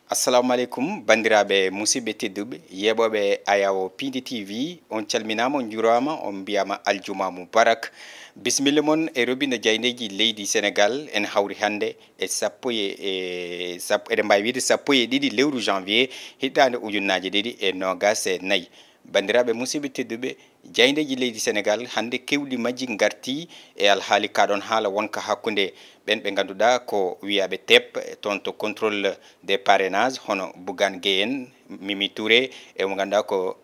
Assalamu alaikum bandiraɓe musidɓe tedduɓe yeɓoɓe ayawo Pindi TV on calminama on jurama on mbiyama aljuma mubarak bisimilla mon e robina jayneji leydi Sénégal en hawri hande e eɗen mbawi wiide sappo e ɗiɗi lewru janvier hiɗande ujunnaje ɗiɗi e nogas e nayyi bandiraɓe musidɓe tedduɓe jaydeji leydi Sénégal hande kewɗi majji garti e alhaali kaɗon haala wonka hakkude ɓen ɓe ganduɗa ko wiyaɓe TEP toon to contrôle des parrainages hono Bougane Gueye en Mimi Touré e mo ganduɗa ko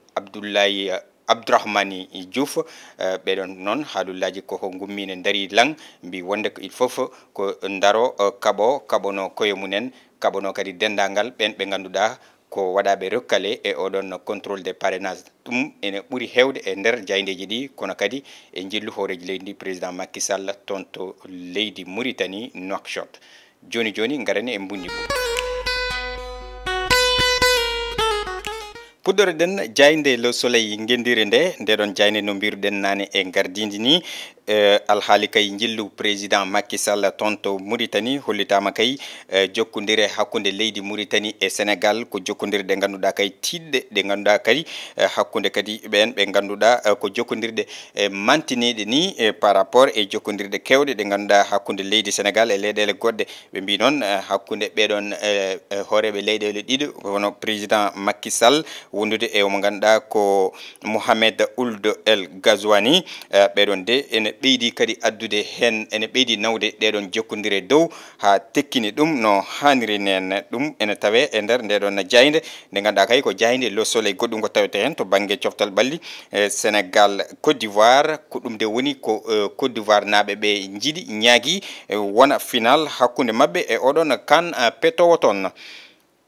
Abdourahmani Diouf ɓeɗon noon haalullaji koko gummine daari lang mbi wonde ko il faut ko daro kaɓono koye munen kaɓono kadi dendagal ɓen ɓe ganduɗa ko waɗaɓe rokkale e oɗon contrôle des parrainages ɗum ene ɓuuri hewde e nder jaydeji ɗi kono kadi e jillu hooreji leydi ndi président Macky Sall toon to leydi Mauritanie Nouakchott joni joni garani e bundi puɗɗore den jayde Le Soleil gendire ndeɗon jayde no mbiruɗen nane e gardidi ni alhaali kay jillu président Macky Sall toon to Mauritanie hollitama kay jokkodire hakkude leydi Mauritanie e Sénégal ko jokkodirde ɗe ganduɗa kay tiɗɗe ɗe ganduɗa kadi hakkude kadi ɓen ɓe ganduɗa ko jokkodirde mantiniɗe ni par rapport e jokkodirde kewɗe ɗe ganduɗa hakkude leydi Sénégal e leyɗele goɗɗe ɓe mbi noon hakkude ɓeɗon hooreɓe leyɗele ɗiɗo hono président Macky Sall wondude e mo ganduɗa ko Mohamed Ould El Ghazouani ɓeɗon de ene ɓeydi kadi addude hen ene ɓeydi nawde ɗeɗon jokkodire dow ha tekkini ɗum no hanniri nen ɗum ene tawe e nder ndeɗon jayde nde ganduɗa kay ko jayde Le Soleil goɗɗum ko tawete hen to banggue coftal ɓalli Sénégal Côte d'Ivoire ko ɗum de woni ko Côte d'Ivoire naaɓe ɓe jiiɗi ñaagui wona final hakkude mabɓe e oɗon CAN petowo toon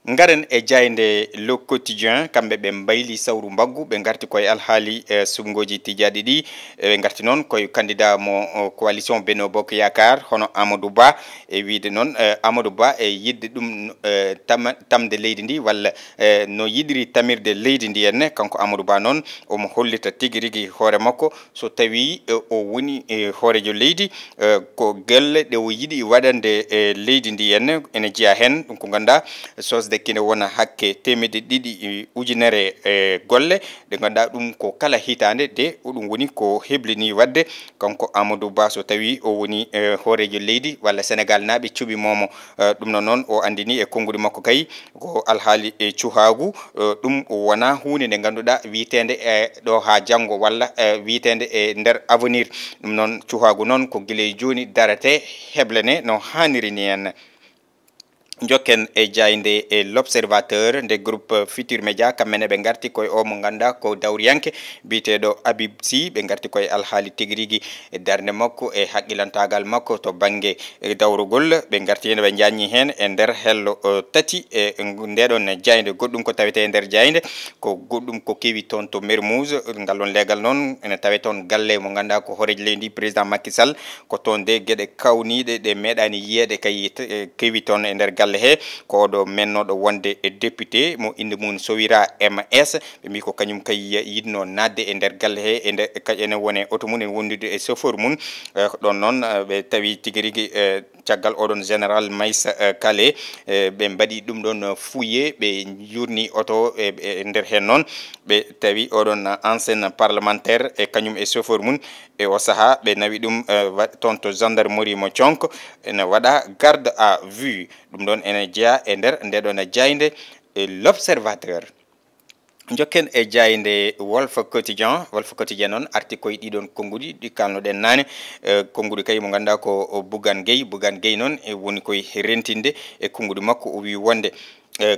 garen e jayde Le Quotidien kamɓe ɓe mbayli sawru mbaggu ɓe garti koye alhaali sumgoji tijaɗi ɗi ɓe garti noon koye candidat mo coalition Benno Bokk Yakar hono Amadou Ba e wiide noon Amadou Ba e yidde ɗum tamde leydi ndi walla no yiɗiri tamirde leydi ndi henne kanko Amadou Ba noon omo hollita tigui rigui hoore makko so tawi o woni hoorejo leydi ko gelle ɗe o yiiɗi waɗande leydi ndi henne ene jeeya hen ɗum ko ganduɗa sosde kine wona hakke temedde ɗiɗi ujunere golle ɗe ganduɗa ɗum ko kala hitande de ɗum woni ko heblini wadde kanko Amadou Ba so tawi o woni hoorejo leydi walla Sénégal naaɓe cuɓimomo ɗum noon o andini e konngudi makko kay ko alhaali e cuhagu ɗum wona hunde nde ganduɗa witende e ɗo ha janggo walla witende e nder avenir ɗum noon cuhagu noon ko guiley joni darate heblene no hanniri ni henna jokken e jayde e l'observateur nde groupe Futur Média kamɓene ɓe garti koye o mo ganduɗa ko dawriyanke biteɗo Habib Sy ɓe garti koye alhaali tigui rigui e darde makko e haqqilantagal makko to banggue dawrugol ɓe garti hen ɓe jañi hen e nder hello tati e ndeɗon jayde goɗɗum ko tawete e nder jayde ko goɗɗum ko kewi toon to Mermoz ngalon leegal noon ene tawe toon galle mo ganduɗa ko hoorejo leydi président Macky Sall ko toon de gueɗe kawniɗe ɗe meeɗani yiyede kay kewi toon e nder galle he ko oɗo mennoɗo wonde e député mo inde mum Sowira MS ɓe mbi ko kañum kay yidno nadde e nder galle he e nder ene wone auto mum ene wondude e chauffeur mum ɗon noon ɓe tawi tigui rigui caggal oɗon général Maïssa Kale ɓe mbaɗi ɗum ɗon fouillé ɓe jurni auto e nder hen noon ɓe tawi oɗon ancienne parlementaire e kañum e chauffeur mum e o saaha ɓe nawi ɗum toon to gendarmerie mo Thionk ene waɗa garde à vue ɗum ɗon ene jeeya e nder ndeɗon jayde e l'observateur jokken e jayde Wolf Quotidien noon arti koye ɗiɗon konngudi ɗi kalnoɗen nane konngudi kay mo ganduɗa ko Bougane Gueye noon e woni koye rentinde e konngudi makko o wi wonde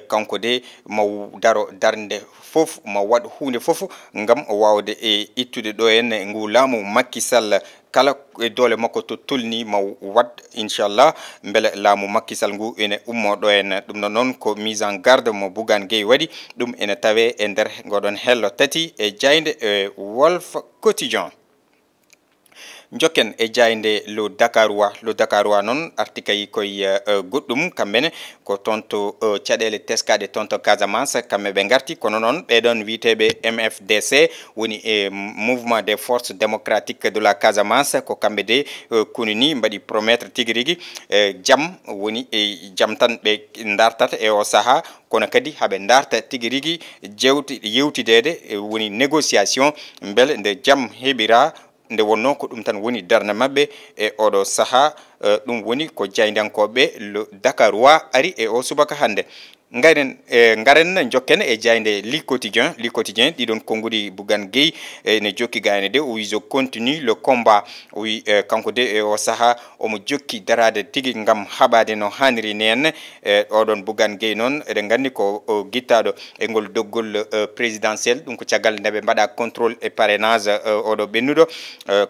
kanko de maw daro darde fof ma waɗ hunde fof gam wawde e ittude ɗo henne ngu laamu Macky Sall kala e doole makko to tolni ma wat inchallah beele laamu Macky Sall ngu ene ummo ɗo en ɗum noon ko mise en garde mo Bougane Gueye waɗi ɗum ene tawe e nder goɗon hello tati e jayde e Wolf Quotidien jokken e jayde lo Dakarois noon arti kay koye goɗɗum kamɓene ko tonto caɗele teskade tonto Casamance kamɓe ɓe garti kono noon ɓeɗon witeɓe MFDC woni e mouvement des forces démocratiques de la Casamance ko kamɓe de kunini mbaɗi promettre tigui rigui jaam woni e jaam tan ɓe dartata e o saaha kono kadi haɓe darta tigui rigui yewtidede woni négociation beele nde jaam heeɓira nde wonno ko ɗum tan woni darna mabɓe e oɗo saaha ɗum woni ko jaydankoɓe le Dakarois ari e o subaka hande garen jokken e jayde li quotidien ɗiɗon konngudi Bougane Gueye ne jokki gayne de o wi je continue le combat o wi kanko de e o saaha omo jokki darade tigui gam haɓade no hanniri ni henna oɗon Bougane Gueye noon eɗen gandi ko guittaɗo e ngol doggol présidentiel ɗum ko caggal nde ɓe mbaɗa contrôle et parrainage oɗo ɓennuɗo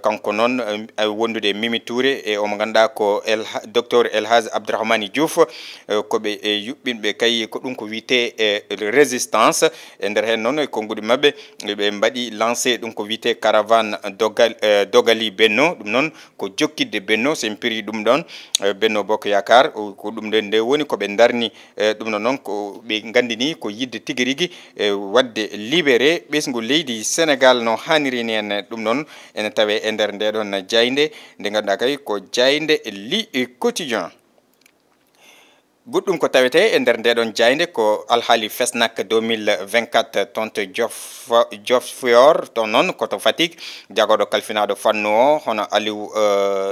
kanko noon wondude Mimi Touré e omo ganduɗa ko docteur Elhadj Abdourahmane Diouf koɓe yuɓɓinɓe kay ko ɗum ko wiyete résistance e nder hen noon e konngudi mabɓe ɓe mbaɗi lancé ɗum ko wiyete caravane dogali Benno ɗum noon ko jokkidde Benno sen piri ɗum ɗon Benno Bokk Yakar ko ɗum nde woni koɓe darni ɗum noon ko ɓe gandini ko yidde tigui rigui wadde libéré ɓesgu leydi Sénégal no hanniri ni en ɗum noon ene tawe e nder ndeɗon jayde nde ganduɗa kay ko jayde li quotidien goɗɗum ko tawete e nder ndeɗon jayde ko alhaali Fesnac 2024 tonto Diofior ton noon koto Fatick jagoɗo kalfinaɗo fannu o hono Aliou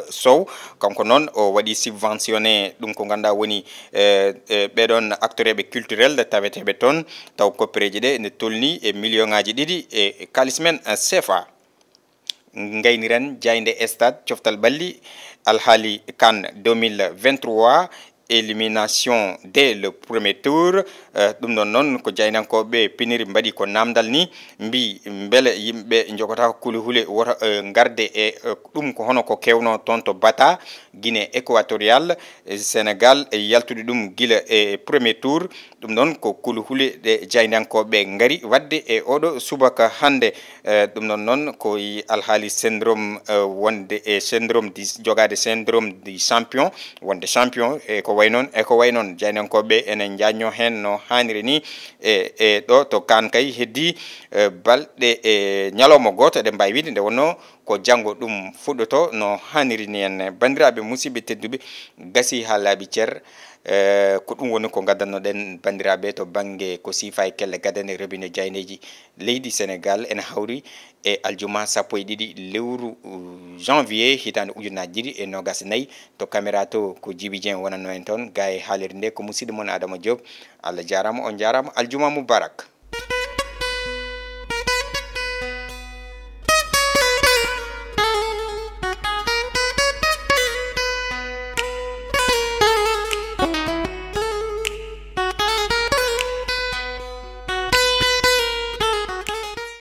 Sow kanko noon o waɗi subventionné ɗum ko ganduɗa woni ɓeɗon acteur eɓe culturel taweteɓe toon taw koppereji ɗe ne tolni e million ngaji ɗiɗi e kalis men CFA gayniren jayde stade coftal balli alhaali CAN 2023 élimination dès le premier tour ɗum ɗon noon ko jaynankoɓe piniri mbaɗi ko namdal ni mbi beele yimɓe jogota kulihule woto garde e ɗum ko hono ko kewno toon to Bata Guinée équatorial Sénégal e yaltude ɗum guila e premier tour ɗum noon ko kulihule ɗe jaynankoɓe ngari wadde e oɗo subaka hande ɗum ɗon noon koye alhaali syndrome wonde e syndrome jogade syndrome du champion wonde champion e ko way noon jaynankoɓe enen jañño hen no hanniri ni e ɗo to kan kay heddi balɗe e ñalawma goto eɗen mbawi wiide nde wonno ko janggo ɗum fuɗɗoto no hanniri ni en bandiraɓe musidɓe tedduɓe gasi ha laaɓi ceer ko ɗum woni ko gaddannoɗen bandiraɓe to banggue ko siifa e kelle gadane robinet jayneji leydi Sénégal ene hawri e aljuma 12 lewru janvier hitande ujunnaje ɗiɗi e nogas nayyi to caméra to ko Djiby Dieng wonanno en toon ga e haalirde nde ko musidɗo moon Adama Diop Allah jarama on jarama aljuma moubarak